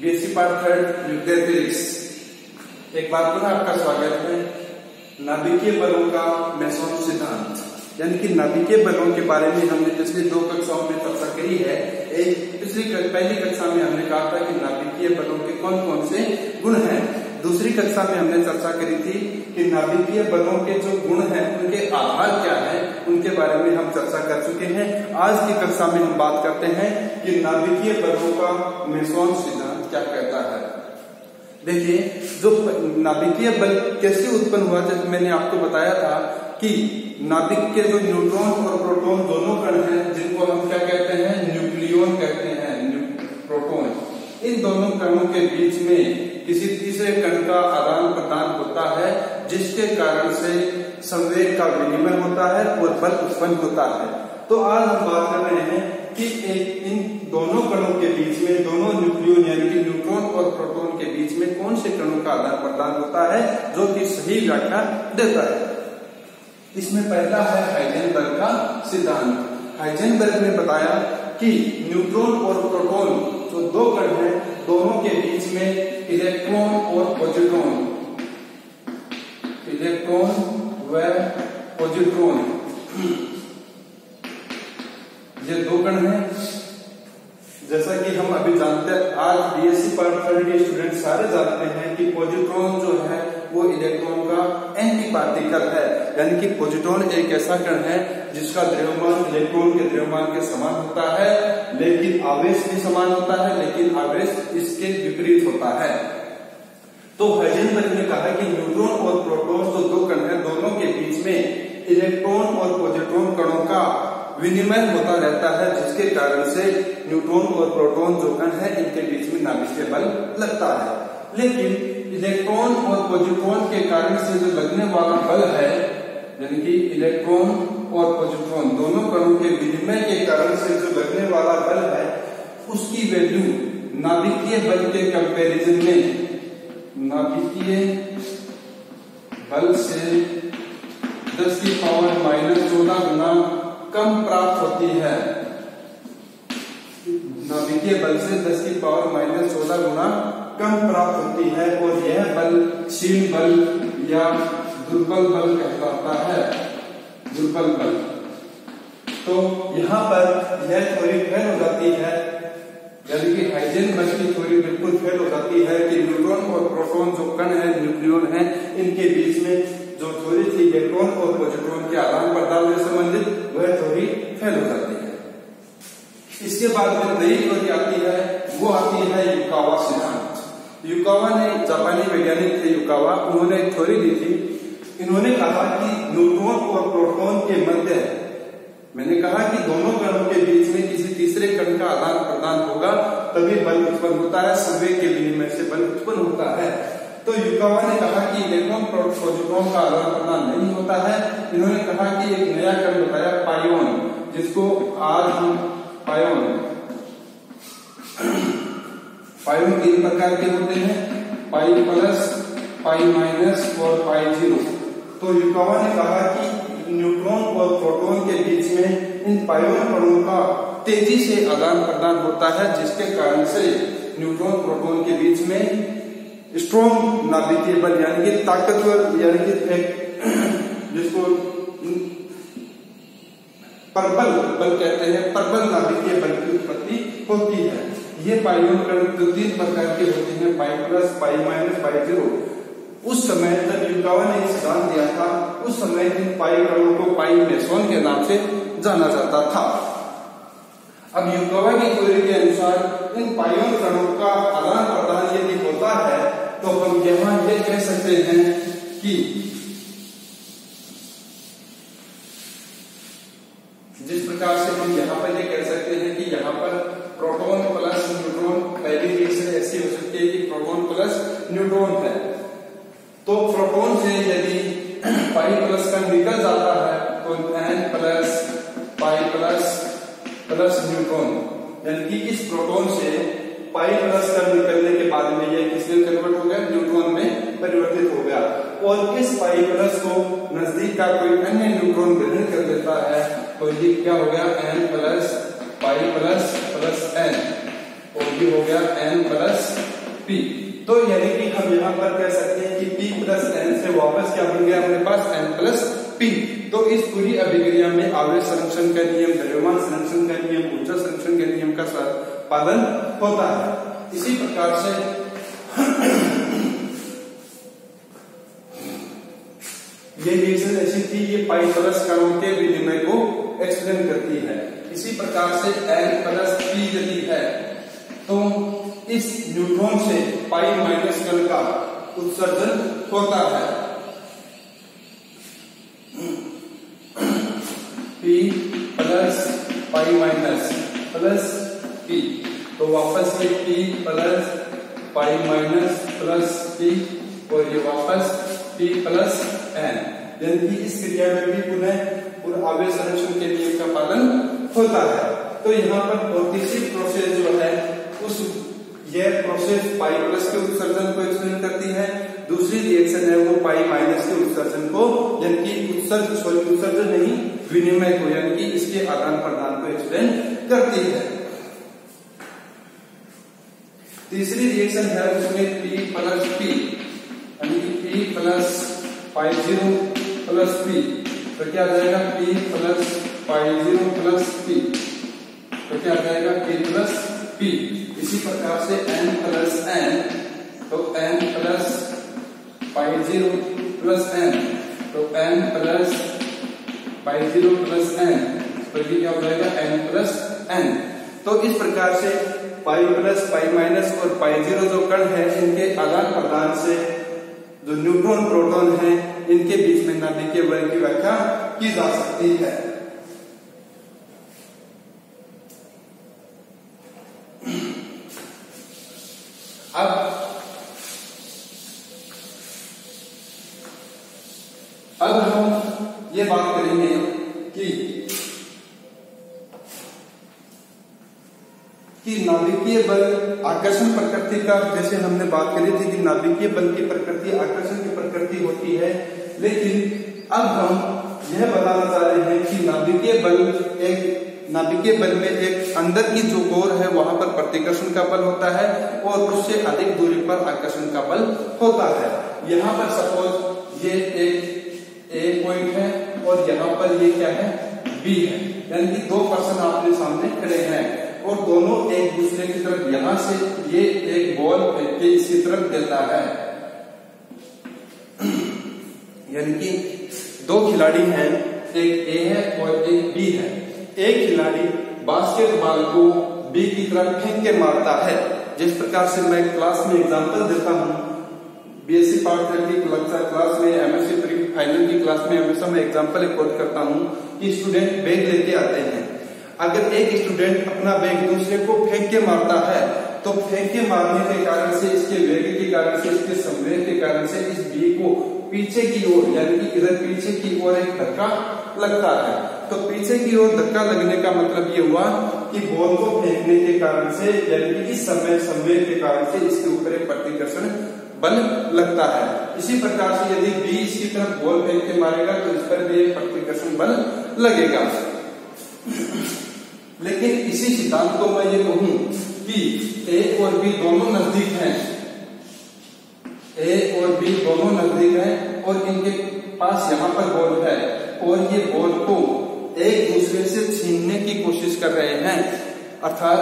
BSc part third nuclear physics. एक बार पुनः आपका स्वागत है। नाभिकीय बलों का मेसोन सिद्धांत, यानी कि नाभिकीय बलों के बारे में हमने पिछले दो कक्षाओं में चर्चा करी है। पहली कक्षा में हमने कहा था कि नाभिकीय बलों के कौन कौन से गुण हैं। दूसरी कक्षा में हमने चर्चा करी थी कि नाभिकीय बलों के जो गुण हैं उनके आधार क्या है, उनके बारे में हम चर्चा कर चुके हैं। आज की कक्षा में हम बात करते हैं कि नाभिकीय बलों का मेसोन सिद्धांत क्या कहता है। देखिए, जो नाभिकीय बल कैसे उत्पन्न हुआ, जैसे मैंने आपको बताया था कि नाभिक के जो न्यूट्रॉन और प्रोटॉन दोनों कण हैं, जिनको हम क्या कहते हैं, न्यूक्लियन कहते हैं, प्रोटॉन। इन दोनों कणों के बीच में किसी तीसरे कण का आदान प्रदान होता है, जिसके कारण से संवेग का विनिमय होता है और बल उत्पन्न होता है। तो आज हम बात कर रहे हैं कि इन दोनों कणों के बीच में, दोनों न्यूक्लियन यानी कि न्यूट्रॉन और प्रोटॉन के बीच में कौन से कणों का आदान प्रदान होता है, जो कि सही व्याख्या देता है। इसमें पहला है हाइजेनबर्ग का सिद्धांत। हाइजेनबर्ग ने बताया कि न्यूट्रॉन और प्रोटॉन जो दो कण हैं, दोनों के बीच में इलेक्ट्रॉन और पॉजिट्रॉन, इलेक्ट्रॉन व पॉजिट्रॉन, ये दो कण हैं। जैसा कि हम अभी जानते हैं, आज बीएससी पार्ट थर्ड के स्टूडेंट सारे जानते हैं कि पॉजिट्रॉन जो है वो इलेक्ट्रॉन का एंटी पार्टिकल है, यानी कि पॉजिट्रॉन एक ऐसा कण है जिसका द्रव्यमान इलेक्ट्रॉन के द्रव्यमान के समान होता है, लेकिन आवेश भी समान होता है, लेकिन आवेश इसके विपरीत होता है। तो हाइजेनबर्ग ने कहा कि न्यूट्रॉन और प्रोटॉन जो दो कण हैं, दोनों के बीच में इलेक्ट्रॉन और पॉजिट्रॉन कणों का विनिमय होता रहता है, जिसके कारण से न्यूट्रॉन और प्रोटॉन जो कण है इनके बीच में नाभिकीय बल लगता है। लेकिन इलेक्ट्रॉन और पॉजिट्रॉन के कारण से जो लगने वाला बल है, यानी कि इलेक्ट्रॉन और पॉजिट्रॉन दोनों कणों के विनिमय के कारण से जो लगने वाला बल है, उसकी वैल्यू नाभिकीय बल के कंपैरिजन में नाभिकीय बल से 10 की पावर -14 गुना कम प्राप्त होती है। नाभिकीय बल से 10 की पावर -14 गुना कम प्राप्त होती है, और यह बल क्षीण बल या दुर्बल बल कहलाता है, दुर्बल बल। तो यहाँ पर यह थ्योरी फेल हो जाती है, यानी कि हाइजेनबर्ग की थ्योरी बिल्कुल फेल हो जाती है कि न्यूट्रॉन और प्रोटॉन जो कण है, न्यूक्लियन है, इनके बीच में जो थ्योरी थी इलेक्ट्रॉन और पॉजिट्रॉन के आदान प्रदान से संबंधित, वह थ्योरी फेल हो जाती है। इसके बाद में नई थ्योरी आती है, वो आती है युकावा सिद्धांत। युकावा ने, जापानी वैज्ञानिक थे युकावा, उन्होंने एक थ्योरी दी थी। इन्होंने कहा कि न्यूट्रॉन और प्रोटॉन के मध्य, मैंने कहा कि दोनों कणों के बीच में किसी तीसरे कण का आदान प्रदान होगा, तभी बल उत्पन्न होता है, संवेग के विनिमय से बल उत्पन्न होता है। तो युकावा ने कहा कि इलेक्ट्रॉन पॉजिट्रॉन का आदान प्रदान नहीं होता है। इन्होंने कहा कि एक नया कण बताया, पायोन, जिसको आज हम पायोन 3 प्रकार के होते हैं, पाई प्लस, पाई माइनस और पाई जीरो। तो युकावा ने कहा कि न्यूट्रॉन और प्रोटॉन के बीच में इन पायोन कणों का तेजी से आदान प्रदान होता है, जिसके कारण से न्यूट्रॉन प्रोटॉन के बीच में स्ट्रॉन्ग नाभिकीय बल, यानी कि ताकतवर, यानी कि जिसको प्रबल बल कहते हैं, प्रबल नाभिकीय बल की उत्पत्ति होती है। ये पायोन कण 3 प्रकार के होते हैं, pi plus, pi minus, pi zero. उस समय जब युकावा ने सिद्धांत दिया था, उस समय इन पाई कणों को पाई मेसोन के नाम से जाना जाता था। अब युकावा की थ्योरी के अनुसार इन पायोन कणों का आदान प्रदान यदि होता है, तो हम यहाँ ये कह सकते हैं कि जिस प्रकार से हम यहाँ पर ये कह सकते हैं कि यहाँ पर प्रोटॉन प्लस न्यूट्रॉन, पहली रिएक्शन ऐसी हो सकती है कि प्रोटॉन प्लस न्यूट्रॉन है। तो प्रोटॉन से यदि पाई प्लस का निकल जाता है, तो n plus pi plus neutron, यानी कि इस प्रोटॉन से पाई प्लस का निकलने के बाद में यह किसमें कन्वर्ट हो गया, न्यूट्रॉन में परिवर्तित हो गया। और इस पाई प्लस को नजदीक का कोई अन्य न्यूट्रॉन ग्रहण कर लेता है, तो ये क्या हो गया, n plus pi plus n, और ये हो गया n प्लस P। तो यानी कि हम यहाँ पर कह सकते हैं कि P प्लस N से वापस क्या बन गया हमारे पास N प्लस P। तो इस पूरी अभिक्रिया में आवेश संरक्षण का नियम, द्रव्यमान संरक्षण का नियम, ऊर्जा संरक्षण के नियम का पालन होता है। इसी प्रकार से ये रिएक्शन ऐसी थी, ये पाई प्लस कणों के विनिमय को एक्सप्लेन करती है। इसी प्रकार से N प्लस P यदि है तो इस न्यूट्रॉन से पाई माइनस कण का उत्सर्जन होता है। P plus pi minus plus P, तो वापस ये P plus pi minus plus P और ये वापस P प्लस N, यानी कि इस क्रिया में भी पुनः आवेश संरक्षण के नियम का पालन होता है। तो यहाँ पर और तीसरी प्रोसेस जो है उस यह प्रोसेस पाई प्लस के उत्सर्जन को एक्सप्लेन करती है। दूसरी रिएक्शन है वो पाई माइनस के उत्सर्जन को, यानी कि उत्सर्जन नहीं विनिमय को, यानी कि इसके आदान प्रदान को एक्सप्लेन करती है। तीसरी रिएक्शन है उसमें P प्लस P, यानी कि P plus pi 0 plus P, तो क्या आ जाएगा P plus pi 0 plus P, तो क्या आ जाएगा P प्लस P। इसी प्रकार से N प्लस N, तो N plus pi 0 plus N, तो N plus pi 0 plus N, तो ये क्या हो जाएगा N प्लस N। तो इस प्रकार से पाई प्लस पाई माइनस और पाई 0 जो कण है इनके आदान प्रदान से जो न्यूट्रॉन प्रोटॉन है इनके बीच में नाभिकीय बल की व्याख्या की जा सकती है। अब हम ये बात करेंगे कि नाभिकीय बल आकर्षण प्रकृति का, जैसे हमने बात करी थी कि नाभिकीय बल की प्रकृति आकर्षण की प्रकृति होती है, लेकिन अब हम यह बताना चाह रहे हैं कि नाभिकीय बल में एक अंदर की जो कोर है वहां पर प्रतिकर्षण का बल होता है और उससे अधिक दूरी पर आकर्षण का बल होता है। यहाँ पर सपोज ये एक A पॉइंट है और यहाँ पर ये क्या है B है, यानी कि दो पर्सन आपने सामने खड़े हैं और दोनों एक दूसरे की तरफ, यहां से ये एक बॉल फेंक के इसकी तरफ देता है, यानी कि दो खिलाड़ी हैं, एक A है और एक B है। एक खिलाड़ी बास्केटबॉल को B की तरफ फेंक के मारता है। जिस प्रकार से मैं क्लास में एग्जांपल देता हूं, बीएससी पार्ट की क्लास में, एमएससी फाइनल की क्लास में हमेशा मैं एग्जांपल कोट करता हूं कि स्टूडेंट बैग लेके आते हैं। अगर एक स्टूडेंट अपना बैग दूसरे को फेंक के मारता है तो फेंक के मारने के कारण से, इसके वेग के कारण से, इसके संवेग के कारण से इस बी को पीछे की ओर, यानी कि इधर पीछे की ओर एक धक्का लगता है। तो पीछे की ओर धक्का लगने का मतलब ये हुआ कि बॉल को फेंकने के कारण से, यानी कि इस समय संवेग के कारण से इसके ऊपर एक प्रतिकर्षण बल लगता है। इसी प्रकार से यदि बी इसकी तरफ बॉल फेंक के मारेगा तो इस पर भी एक प्रतिकर्षण बल लगेगा। लेकिन इसी सिद्धांत को मैं ये कहूं कि ए और बी दोनों नजदीक हैं, ए और बी दोनों नजदीक हैं और इनके पास यहाँ पर बॉल है और ये बॉल को एक दूसरे से छीनने की कोशिश कर रहे हैं, अर्थात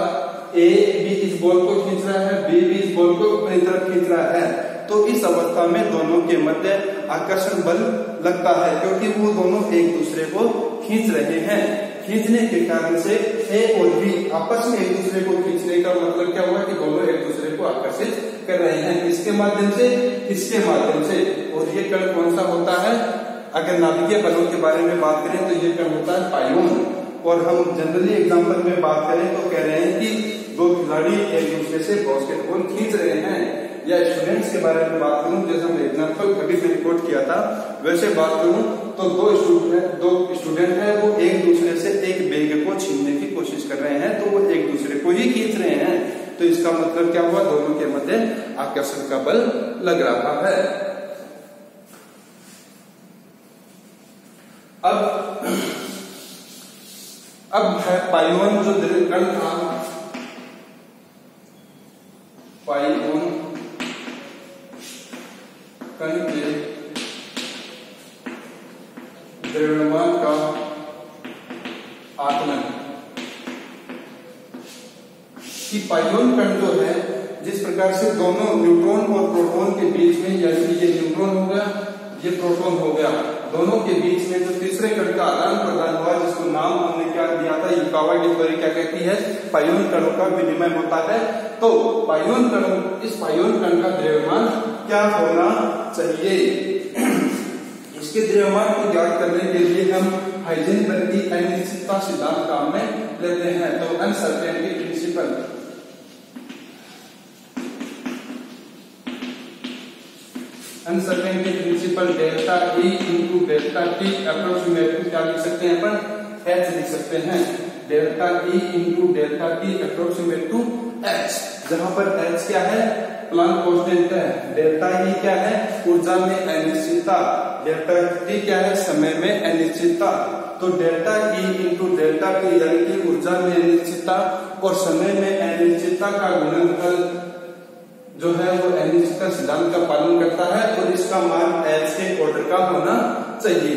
ए भी इस बॉल को खींच रहा है, बी भी इस बॉल को अपनी तरफ खींच रहा है। तो इस अवस्था में दोनों के मध्य आकर्षण बल लगता है, क्योंकि वो दोनों एक दूसरे को खींच रहे हैं। खींचने के कारण से ए और बी आपस में एक दूसरे को खींचने का मतलब क्या हुआ कि दोनों एक दूसरे को आकर्षित कर रहे हैं, इसके माध्यम से, इसके माध्यम से। और ये कण कौन सा होता है? अगर नाभिकीय बलों के बारे में बात करें तो ये कण होता है पायोन। और हम जनरली एग्जांपल में बात करें तो कह रहे हैं कि दो खिलाड़ी एक दूसरे से बास्केटबॉल खींच रहे हैं। या स्टूडेंट्स के बारे में बात करूं, जैसे हम एग्जांपल कभी मैंने कोट किया था, वैसे बात करूं तो दो स्टूडेंट है, वो एक दूसरे से एक बैग को छीनने की कोशिश कर रहे हैं, तो वो एक दूसरे को ही खींच रहे हैं। तो इसका मतलब क्या हुआ? दोनों के मध्य आकर्षण का बल लग रहा है। अब है पायोन जो कण था, पायोन आकलन कि पाइयोन कण जो है, जिस प्रकार से दोनों न्यूट्रॉन और प्रोटॉन के बीच में, यानी कि ये न्यूट्रॉन हो गया, ये प्रोटॉन हो गया, दोनों के बीच में जो तीसरे कण का आदान प्रदान हुआ, जिसको नाम हमने क्या दिया था, युकावा की थ्योरी क्या कहती है, पाइयोन कणों का विनिमय होता है। तो पाइयोन कणों, इस पाइयोन कण का द्रव्यमान क्या होना चाहिए, इसके द्रव्यमान को ज्ञात करने के लिए हम हाइजेनबर्ग की अनिश्चितता सिद्धांत काम में लेते हैं। तो uncertainty principle, uncertainty principle delta E into delta T approximately क्या लिख सकते हैं अपन, एच लिख सकते हैं। Delta E into delta T approximate to H, जहां पर एच क्या है, प्लांक कांस्टेंट है, डेल्टा ई क्या है, ऊर्जा में अनिश्चितता, डेल्टा टी क्या है, समय में अनिश्चितता। तो delta E into delta T यानी कि ऊर्जा में अनिश्चितता और समय में अनिश्चितता का गुणनफल जो है वो अनिश्चितता सिद्धांत का पालन करता है और इसका मान एच के ऑर्डर का होना चाहिए।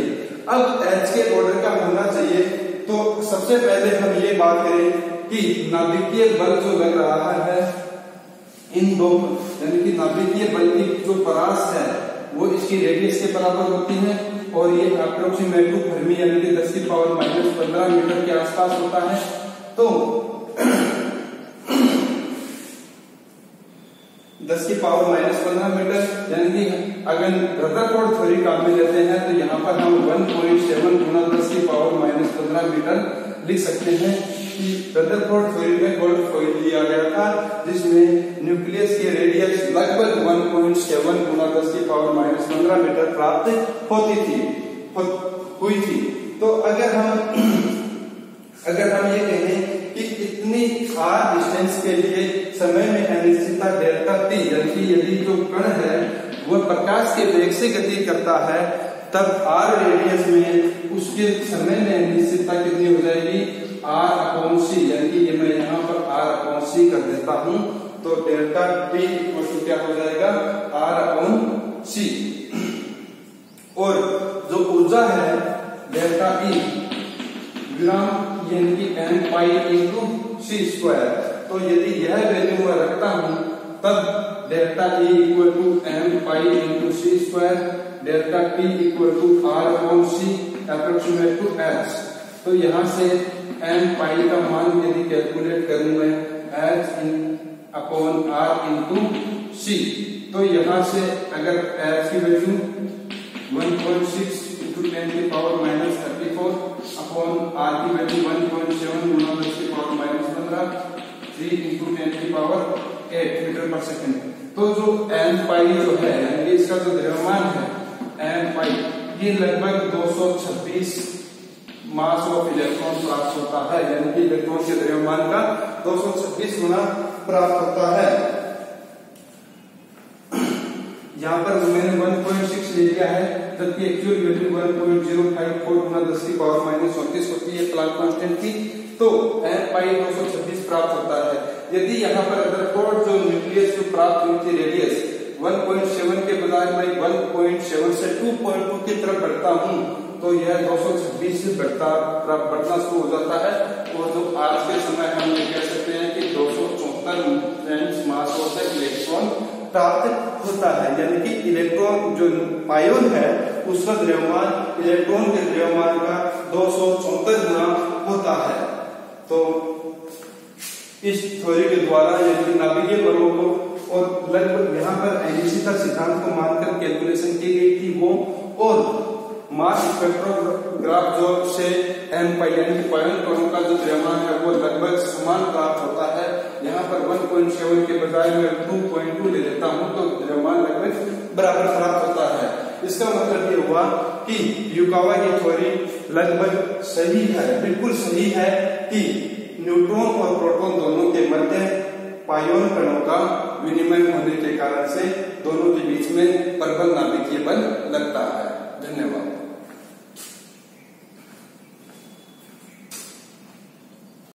अब एच के ऑर्डर का होना चाहिए तो सबसे पहले हम ये बात करें कि नाभिकीय बल जो लग रहा है इन दो, यानी कि नाभिकीय बल की जो परास है वो इसकी रेडियस के बराबर होती है और ये अप्रोक्सीमेट टू फर्मी यानी कि 10 की पावर -15 मीटर के आसपास होता है। तो 10 की पावर -15 मीटर, यानी कि अगर रदरफोर्ड थ्योरी काम में लेते हैं तो यहाँ पर हम 1.7 गुना 10 की पावर -15 मीटर लिख सकते हैं कि रदरफोर्ड थ्योरी में गोल्ड फॉइल लिया गया था जिसमें न्यूक्लियस की रेडियस लगभग 1.7 गुना 10 की पावर -15 मीटर प्राप्त हुई थी। तो अगर हम ये कहें कि इतनी आर डिस्टेंस के लिए समय में अनिश्चितता डेल्टा टी, यानी कि यदि जो कण है वह प्रकाश के वेग से गति करता है तब आर रेडियस में उसके समय में अनिश्चितता कितनी हो जाएगी, आर अपॉन सी, यानी कि ये मैं यहाँ पर आर अपॉन सी कर देता हूं तो डेल्टा टी इक्वल क्या हो जाएगा, आर अपॉन सी। और जो ऊर्जा है डेल्टा ई ग्राम यानी कि M pi into C square, तो यदि यह वैल्यू मैं रखता हूं तब delta E equal to M pi into C square, delta T equal to R upon C approximate to H. तो यहां से एम पाई का मान यदि कैलकुलेट करूं मैं एच अपॉन आर इंटू सी, तो यहां से अगर एच की वैल्यू 1.6 इंटू 10 की पावर -34 अपॉन आर की वैल्यू 1.7 गुना 10 की पावर -15 3 इंटू 10 की पावर 8 मीटर पर सेकंड। तो जो एम पाई जो है यानी इसका जो द्रव्यमान है एम पाई, ये लगभग 226 मास ऑफ इलेक्ट्रॉन प्राप्त होता है, यानी कि इलेक्ट्रॉन के द्रव्यमान का 226 गुना प्राप्त होता है। यहाँ पर मैंने 1.6 ले लिया है जबकि एक्चुअल वैल्यू 1.054 गुना 10 की पावर -34 होती है प्लांक कांस्टेंट की। तो एम पाई 226 प्राप्त होता है। यदि यहाँ पर रदरफोर्ड जो न्यूक्लियस जो प्राप्त हुई थी रेडियस 1.7 के बजाय मैं 1.7 से 2.2 की तरफ बढ़ता हूँ तो यह 226 से बढ़ना शुरू हो जाता है और जो आज के समय हम ये कह सकते हैं कि 274 मास ऑफ इलेक्ट्रॉन प्राप्त होता है, यानी कि इलेक्ट्रॉन जो पायोन है उसका द्रव्यमान इलेक्ट्रॉन के द्रव्यमान का 274 गुना होता है। तो इस थ्योरी के द्वारा यदि नाभिकीय बलों को और लगभग यहाँ पर अनिश्चितता सिद्धांत को मानकर कैलकुलेशन की गई थी वो, और मास स्पेक्ट्रोग्राफ जो से एम पाई यानी कि पायोन कणों का जो द्रव्यमान है वो लगभग समान प्राप्त होता है। यहाँ पर 1.7 के बजाय मैं 2.2 ले लेता हूँ तो द्रव्यमान लगभग बराबर प्राप्त होता है। इसका मतलब ये हुआ कि युकावा की थ्योरी लगभग सही है, बिल्कुल सही है कि न्यूट्रॉन और प्रोटॉन दोनों के मध्य पायोन कणों का विनिमय होने के कारण से दोनों के बीच में प्रबल नाभिकीय बल लगता है। धन्यवाद।